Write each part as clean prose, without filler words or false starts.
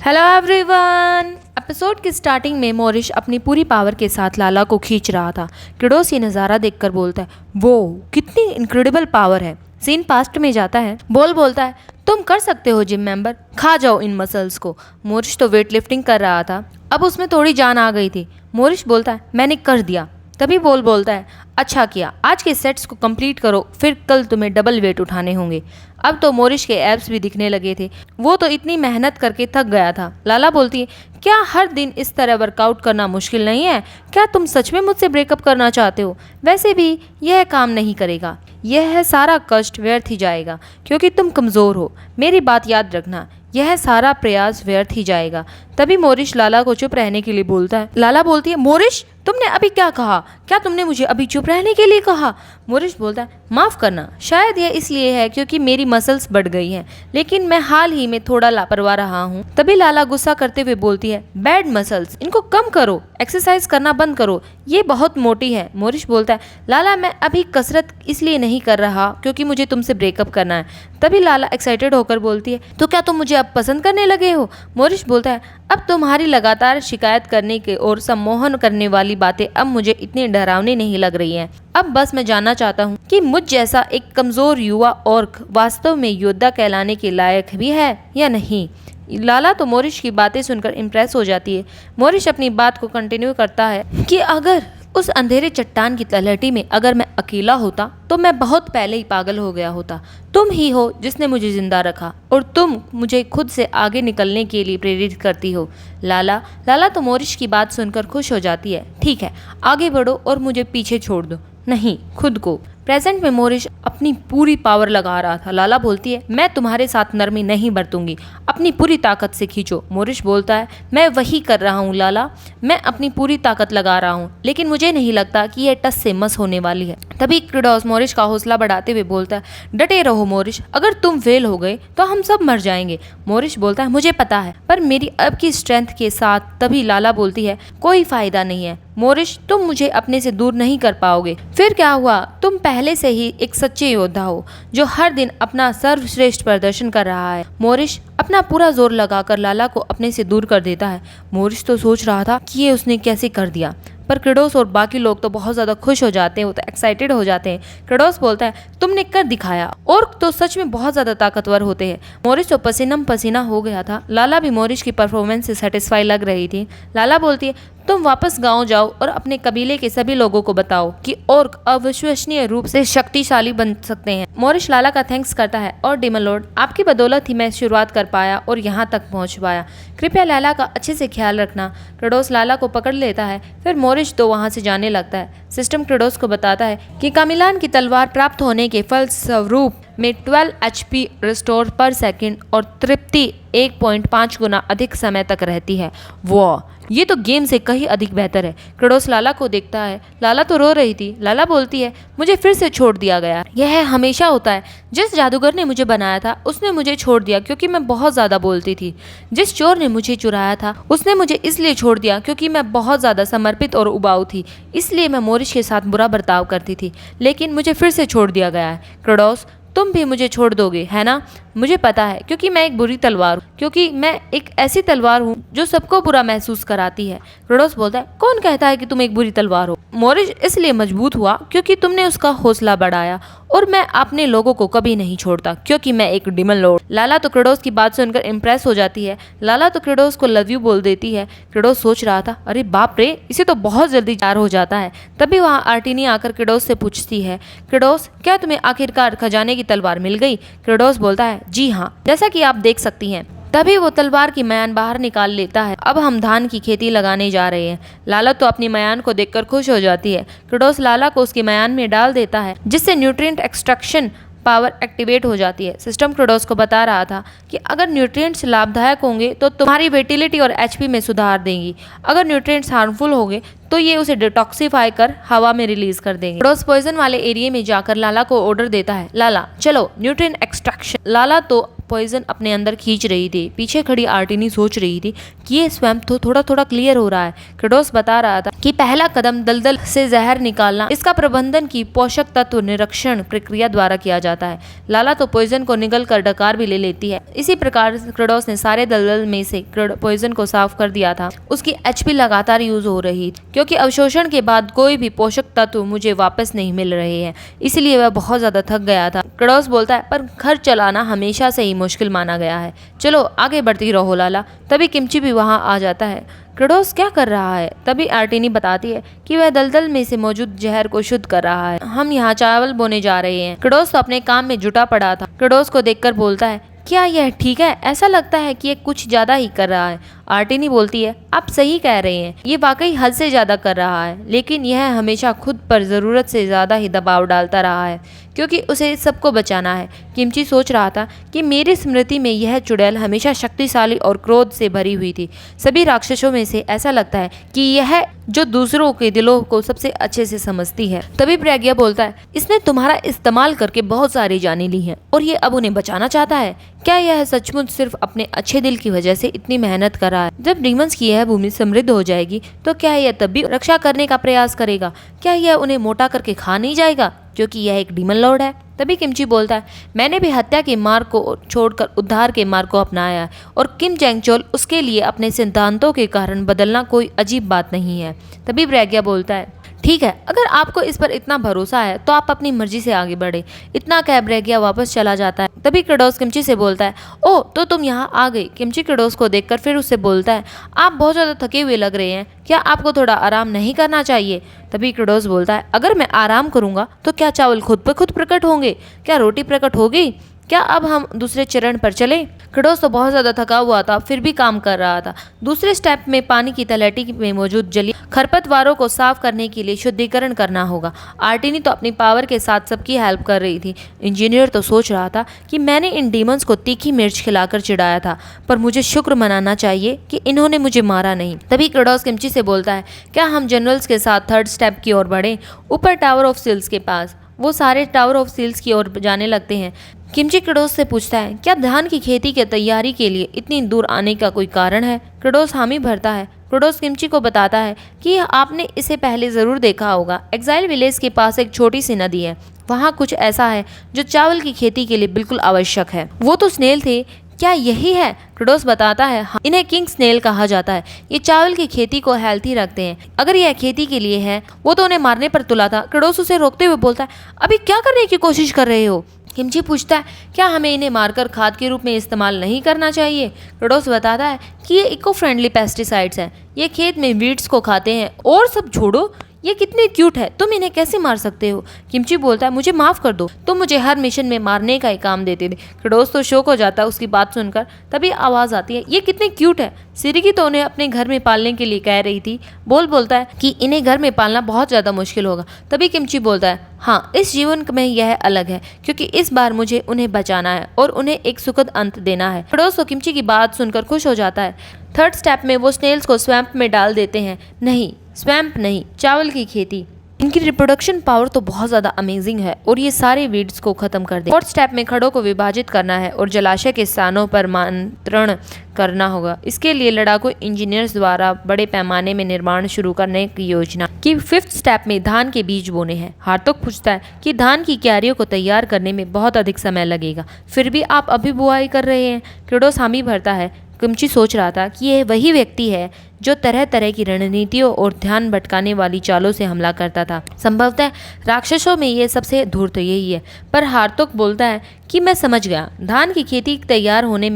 Hello everyone. Episode की starting में मोरिश अपनी पूरी पावर के साथ लाला को खींच रहा था। क्रेडोस ये नज़ारा देखकर बोलता है, वो कितनी इनक्रेडिबल पावर है। सीन पास्ट में जाता है। बोलता है, तुम कर सकते हो जिम मेंबर, खा जाओ इन मसल्स को। मोरिश तो वेट लिफ्टिंग कर रहा था, अब उसमें थोड़ी जान आ गई थी। मोरिश बोलता है, मैंने कर दिया। तभी बोलता है, अच्छा किया, आज के सेट्स को कंप्लीट करो, फिर कल तुम्हें डबल वेट उठाने होंगे। अब तो मोरिश के एब्स भी दिखने लगे थे, वो तो इतनी मेहनत करके थक गया था। लाला बोलती है, क्या हर दिन इस तरह वर्कआउट करना मुश्किल नहीं है? क्या तुम सच में मुझसे ब्रेकअप करना चाहते हो? वैसे भी यह काम नहीं करेगा, यह सारा कष्ट व्यर्थ ही जाएगा क्योंकि तुम कमज़ोर हो। मेरी बात याद रखना, यह सारा प्रयास व्यर्थ ही जाएगा। तभी मोरिश लाला को चुप रहने के लिए बोलता है। लाला बोलती है, मोरिश तुमने अभी क्या कहा? क्या तुमने मुझे अभी चुप रहने के लिए कहा? मोरिश बोलता है, माफ़ करना, शायद यह इसलिए है क्योंकि मेरी मसल्स बढ़ गई हैं, लेकिन मैं हाल ही में थोड़ा लापरवाह रहा हूँ। तभी लाला गुस्सा करते हुए बोलती है, बैड मसल्स, इनको कम करो, एक्सरसाइज करना बंद करो, ये बहुत मोटी है। मोरिश बोलता है, लाला मैं अभी कसरत इसलिए नहीं कर रहा क्योंकि मुझे तुमसे ब्रेकअप करना है। तभी लाला एक्साइटेड होकर बोलती है, तो क्या तुम मुझे अब पसंद करने लगे हो? मोरिश बोलता है, अब तुम्हारी लगातार शिकायत करने के और सम्मोहन करने वाली बातें अब मुझे इतनी डरावनी नहीं लग रही हैं। अब बस मैं जानना चाहता हूँ कि मुझ जैसा एक कमज़ोर युवा ऑर्क वास्तव में योद्धा कहलाने के लायक भी है या नहीं। लाला तो मोरिश की बातें सुनकर इम्प्रेस हो जाती है। मोरिश अपनी बात को कंटिन्यू करता है कि अगर उस अंधेरे चट्टान की तलहटी में अगर मैं अकेला होता तो मैं बहुत पहले ही पागल हो गया होता। तुम ही हो जिसने मुझे जिंदा रखा और तुम मुझे खुद से आगे निकलने के लिए प्रेरित करती हो। लाला तो मोरिश की बात सुनकर खुश हो जाती है। ठीक है, आगे बढ़ो और मुझे पीछे छोड़ दो, नहीं खुद को। प्रेजेंट में मोरिश अपनी पूरी पावर लगा रहा था। लाला बोलती है, मैं तुम्हारे साथ नरमी नहीं बरतूंगी, अपनी पूरी ताकत से खींचो। मोरिश बोलता है, मैं वही कर रहा हूँ लाला, मैं अपनी पूरी ताकत लगा रहा हूँ, लेकिन मुझे नहीं लगता कि यह टस से मस होने वाली है। तभी क्रेडोस मोरिश का हौसला बढ़ाते हुए बोलता है, डटे रहो मोरिश, अगर तुम फेल हो गए तो हम सब मर जाएंगे। मोरिश बोलता है, मुझे पता है, पर मेरी अब की स्ट्रेंथ के साथ। तभी लाला बोलती है, कोई फायदा नहीं है मोरिश, तुम मुझे अपने से दूर नहीं कर पाओगे। फिर क्या हुआ, तुम पहले से ही एक सच्चे योद्धा हो जो हर दिन अपना सर्वश्रेष्ठ प्रदर्शन कर रहा है। मोरिश अपना पूरा जोर लगाकर लाला को अपने से दूर कर देता है। मोरिश तो सोच रहा था कि ये उसने कैसे कर दिया, पर क्रेडोस और बाकी लोग तो बहुत ज़्यादा खुश हो जाते हैं, वो तो एक्साइटेड हो जाते हैं। क्रेडोस बोलता है, तुमने कर दिखाया, और तो सच में बहुत ज़्यादा ताकतवर होते हैं। मोरिश तो पसीनम पसीना हो गया था। लाला भी मोरिश की परफॉर्मेंस से सेटिस्फाई लग रही थी। लाला बोलती है, तुम वापस गांव जाओ और अपने कबीले के सभी लोगों को बताओ कि ऑर्क अविश्वसनीय रूप से शक्तिशाली बन सकते हैं। मोरिश लाला का थैंक्स करता है और डिमन लॉर्ड, आपकी बदौलत ही मैं शुरुआत कर पाया और यहाँ तक पहुँच पाया। कृपया लाला का अच्छे से ख्याल रखना। क्रेडोस लाला को पकड़ लेता है, फिर मोरिश तो वहाँ से जाने लगता है। सिस्टम क्रेडोस को बताता है कि कामिलान की तलवार प्राप्त होने के फलस्वरूप में 12 HP रिस्टोर पर सेकंड और तृप्ति 1.5 गुना अधिक समय तक रहती है। वो ये तो गेम से कहीं अधिक बेहतर है। क्रेडोस लाला को देखता है। लाला तो रो रही थी। लाला बोलती है, मुझे फिर से छोड़ दिया गया। यह हमेशा होता है, जिस जादूगर ने मुझे बनाया था उसने मुझे छोड़ दिया क्योंकि मैं बहुत ज़्यादा बोलती थी। जिस चोर ने मुझे चुराया था उसने मुझे इसलिए छोड़ दिया क्योंकि मैं बहुत ज़्यादा समर्पित और उबाऊ थी, इसलिए मैं मोरिश के साथ बुरा बर्ताव करती थी, लेकिन मुझे फिर से छोड़ दिया गया है। क्रेडोस तुम भी मुझे छोड़ दोगे है ना? मुझे पता है, क्योंकि मैं एक बुरी तलवार हूँ, क्योंकि मैं एक ऐसी तलवार हूँ जो सबको बुरा महसूस कराती है। क्रेडोस बोलता है, कौन कहता है कि तुम एक बुरी तलवार हो? मोरिश इसलिए मजबूत हुआ क्योंकि तुमने उसका हौसला बढ़ाया, और मैं अपने लोगों को कभी नहीं छोड़ता क्योंकि मैं एक डिमन लॉर्ड। लाला तो क्रेडोस की बात सुनकर इम्प्रेस हो जाती है। लाला तो क्रेडोस को लव यू बोल देती है। क्रेडोस सोच रहा था, अरे बाप रे, इसे तो बहुत जल्दी प्यार हो जाता है। तभी वहाँ आर्टिनी आकर क्रेडोस से पूछती है, क्रेडोस क्या तुम्हें आखिरकार खजाने की तलवार मिल गई? क्रेडोस बोलता है, जी हाँ, जैसा कि आप देख सकती हैं। तभी वो तलवार की म्यान बाहर निकाल लेता है। अब हम धान की खेती लगाने जा रहे हैं। लाला तो अपनी म्यान को देखकर खुश हो जाती है। क्रेडोस लाला को उसकी म्यान में डाल देता है, जिससे न्यूट्रिएंट एक्सट्रैक्शन पावर एक्टिवेट हो जाती है। सिस्टम क्रेडोस को बता रहा था कि अगर न्यूट्रिएंट्स लाभदायक होंगे तो तुम्हारी विटिलिटी और HP में सुधार देंगी, अगर न्यूट्रिएंट्स हार्मफुल होंगे तो ये उसे डिटॉक्सिफाई कर हवा में रिलीज कर देंगे। क्रेडोस पॉइजन वाले एरिया में जाकर लाला को ऑर्डर देता है, लाला चलो न्यूट्रिएंट एक्सट्रैक्शन। लाला तो पॉइजन अपने अंदर खींच रही थी। पीछे खड़ी आर्टिनी सोच रही थी कि ये स्वैम्प तो थोड़ा थोड़ा क्लियर हो रहा है। क्रेडोस बता रहा था कि पहला कदम दलदल से जहर निकालना, इसका प्रबंधन की पोषक तत्व निरीक्षण प्रक्रिया द्वारा किया जाता है। लाला तो पॉइजन को निगल कर डकार भी ले लेती है। इसी प्रकार क्रेडोस ने सारे दलदल में से पॉइजन को साफ कर दिया था। उसकी एचपी लगातार यूज हो रही थी क्योंकि अवशोषण के बाद कोई भी पोषक तत्व मुझे वापस नहीं मिल रहे हैं, इसलिए वह बहुत ज्यादा थक गया था। क्रेडोस बोलता है पर घर चलाना हमेशा से ही मुश्किल माना गया है, चलो आगे बढ़ती रहो लाला। तभी किमची भी वहां आ जाता है। क्रेडोस क्या कर रहा है? तभी आर्टिनी बताती है कि वह दलदल में से मौजूद जहर को शुद्ध कर रहा है। हम यहाँ चावल बोने जा रहे हैं। क्रेडोस तो अपने काम में जुटा पड़ा था। क्रेडोस को देखकर बोलता है क्या यह ठीक है? ऐसा लगता है कि ये कुछ ज्यादा ही कर रहा है। आर्टिनी बोलती है आप सही कह रहे हैं, ये वाकई हद से ज्यादा कर रहा है, लेकिन यह हमेशा खुद पर जरूरत से ज्यादा ही दबाव डालता रहा है क्योंकि उसे सबको बचाना है। किमची सोच रहा था कि मेरी स्मृति में यह चुड़ैल हमेशा शक्तिशाली और क्रोध से भरी हुई थी। सभी राक्षसों में से ऐसा लगता है कि यह जो दूसरों के दिलों को सबसे अच्छे से समझती है। तभी प्रज्ञा बोलता है इसने तुम्हारा इस्तेमाल करके बहुत सारी जानें ली हैं और ये अब उन्हें बचाना चाहता है। क्या यह सचमुच सिर्फ अपने अच्छे दिल की वजह से इतनी मेहनत कर रहा है? जब डीमंस की यह भूमि समृद्ध हो जाएगी तो क्या यह तब भी रक्षा करने का प्रयास करेगा? क्या यह उन्हें मोटा करके खा नहीं जाएगा क्योंकि यह एक डीमन लॉर्ड है? तभी किमची बोलता है मैंने भी हत्या के मार्ग को छोड़कर उद्धार के मार्ग को अपनाया है और किम चैंगचोल उसके लिए अपने सिद्धांतों के कारण बदलना कोई अजीब बात नहीं है। तभी प्रज्ञा बोलता है ठीक है, अगर आपको इस पर इतना भरोसा है तो आप अपनी मर्जी से आगे बढ़े। इतना कह प्रज्ञा वापस चला जाता है। तभी क्रेडोस किमची से बोलता है ओ तो तुम यहाँ आ गई। किमची क्रेडोस को देखकर फिर उससे बोलता है आप बहुत ज़्यादा थके हुए लग रहे हैं, क्या आपको थोड़ा आराम नहीं करना चाहिए? तभी क्रेडोस बोलता है अगर मैं आराम करूंगा तो क्या चावल खुद ब खुद प्रकट होंगे? क्या रोटी प्रकट होगी? क्या अब हम दूसरे चरण पर चले? क्रेडोस तो बहुत ज्यादा थका हुआ था, फिर भी काम कर रहा था। दूसरे स्टेप में पानी की तलहटी में मौजूद जलीय खरपतवारों को साफ करने के लिए शुद्धिकरण करना होगा। आर्टिनी तो अपनी पावर के साथ सबकी हेल्प कर रही थी। इंजीनियर तो सोच रहा था कि मैंने इन डीमंस को तीखी मिर्च खिलाकर चिढ़ाया था, पर मुझे शुक्र मनाना चाहिए कि इन्होंने मुझे मारा नहीं। तभी क्रेडोस किमची से बोलता है क्या हम जनरल्स के साथ थर्ड स्टेप की ओर बढ़ें? ऊपर टावर ऑफ सील्स के पास। वो सारे टावर ऑफ सील्स की ओर जाने लगते हैं। किमची क्रेडोस से पूछता है क्या धान की खेती की तैयारी के लिए इतनी दूर आने का कोई कारण है? क्रेडोस हामी भरता है। क्रेडोस किमची को बताता है कि आपने इसे पहले ज़रूर देखा होगा। एक्साइल विलेज के पास एक छोटी सी नदी है, वहाँ कुछ ऐसा है जो चावल की खेती के लिए बिल्कुल आवश्यक है। वो तो स्नेल थे, क्या यही है? क्रेडोस बताता है हाँ, इन्हें किंग स्नेल कहा जाता है। ये चावल की खेती को हेल्थी रखते हैं। अगर यह खेती के लिए है, वो तो उन्हें मारने पर तुला था। क्रेडोस उसे रोकते हुए बोलता है अभी क्या करने की कोशिश कर रहे हो? किमची पूछता है क्या हमें इन्हें मारकर खाद के रूप में इस्तेमाल नहीं करना चाहिए? क्रेडोस बताता है कि ये इको फ्रेंडली पेस्टिसाइड्स हैं, ये खेत में वीड्स को खाते हैं। और सब छोड़ो, ये कितने क्यूट है, तुम इन्हें कैसे मार सकते हो? किमची बोलता है मुझे माफ कर दो, तुम मुझे हर मिशन में मारने का ही काम देते थे। क्रेडोस तो शौक हो जाता है उसकी बात सुनकर। तभी आवाज आती है ये कितने क्यूट है। सिरिकी तो उन्हें अपने घर में पालने के लिए कह रही थी। बोलता है कि इन्हें घर में पालना बहुत ज्यादा मुश्किल होगा। तभी किमची बोलता है हाँ, इस जीवन में यह अलग है क्योंकि इस बार मुझे उन्हें बचाना है और उन्हें एक सुखद अंत देना है। क्रेडोस तो किमची की बात सुनकर खुश हो जाता है। थर्ड स्टेप में वो स्नेल्स को स्वैम्प में डाल देते हैं। नहीं, स्वैम्प नहीं, चावल की खेती। इनकी रिप्रोडक्शन पावर तो बहुत ज़्यादा अमेजिंग है और ये सारे वीड्स को ख़त्म कर दे। फोर्थ स्टेप में खड़ों को विभाजित करना है और जलाशय के स्थानों पर नियंत्रण करना होगा। इसके लिए लड़ाकू इंजीनियर्स द्वारा बड़े पैमाने में निर्माण शुरू करने की योजना की। फिफ्थ स्टेप में धान के बीज बोने हैं। हार्तोक पूछता है कि धान की क्यारियों को तैयार करने में बहुत अधिक समय लगेगा, फिर भी आप अभी बुआई कर रहे हैं? क्रेडोस हामी भरता है। किमची सोच रहा था कि यह वही व्यक्ति है जो तरह तरह की रणनीतियों और ध्यान भटकाने वाली चालों से हमला करता था। संभवतः राक्षसों में ये सबसे धूर्त यही है। पर हार्तोक बोलता है कि मैं समझ गया धान की खेती तैयार होने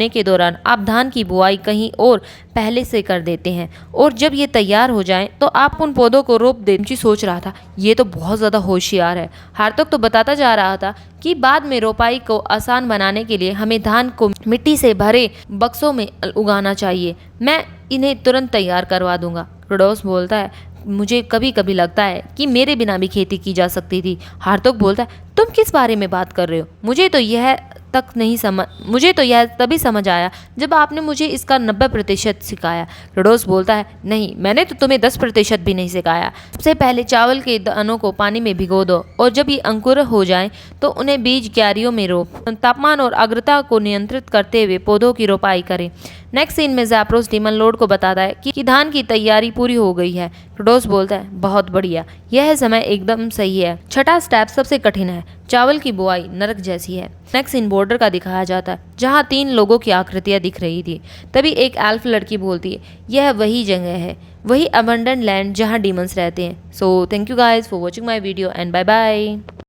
के दौरान आप धान की बुआई कहीं और पहले से कर देते हैं और जब ये तैयार हो जाएं तो आप उन पौधों को रोप दें। किमची सोच रहा था ये तो बहुत ज़्यादा होशियार है। हार्तोक तो बताता जा रहा था कि बाद में रोपाई को आसान बनाने के लिए हमें धान को मिट्टी से भरे बक्सों में उगाना चाहिए। मैं इन्हें तुरंत तैयार करवा दूंगा। क्रेडोस बोलता है मुझे कभी कभी लगता है कि मेरे बिना भी खेती की जा सकती थी। हार्तोक बोलता है तुम किस बारे में बात कर रहे हो? मुझे तो यह यह तभी समझ आया जब आपने मुझे इसका 90% सिखाया। क्रेडोस बोलता है, नहीं, मैंने तो तुम्हें 10% भी नहीं सिखाया। सबसे पहले चावल के दानों को पानी में भिगो दो और जब ये अंकुर हो जाएं तो उन्हें बीज क्यारियों में रोप तापमान और आर्द्रता को नियंत्रित करते हुए पौधों की रोपाई करें। नेक्स्ट सीन में ज़ैप्रोस डीमन लॉर्ड को बताता है कि धान की तैयारी पूरी हो गई है। क्रेडोस बोलता है, बहुत बढ़िया, यह समय एकदम सही है। छठा स्टेप सबसे कठिन है। चावल की बुआई नरक जैसी है। नेक्स्ट सीन बॉर्डर का दिखाया जाता है जहाँ 3 लोगों की आकृतियाँ दिख रही थी। तभी एक एल्फ लड़की बोलती है, यह वही जगह है, वही अबंडेंट लैंड जहाँ डीमंस रहते हैं। So thank you guys for watching my video and bye bye.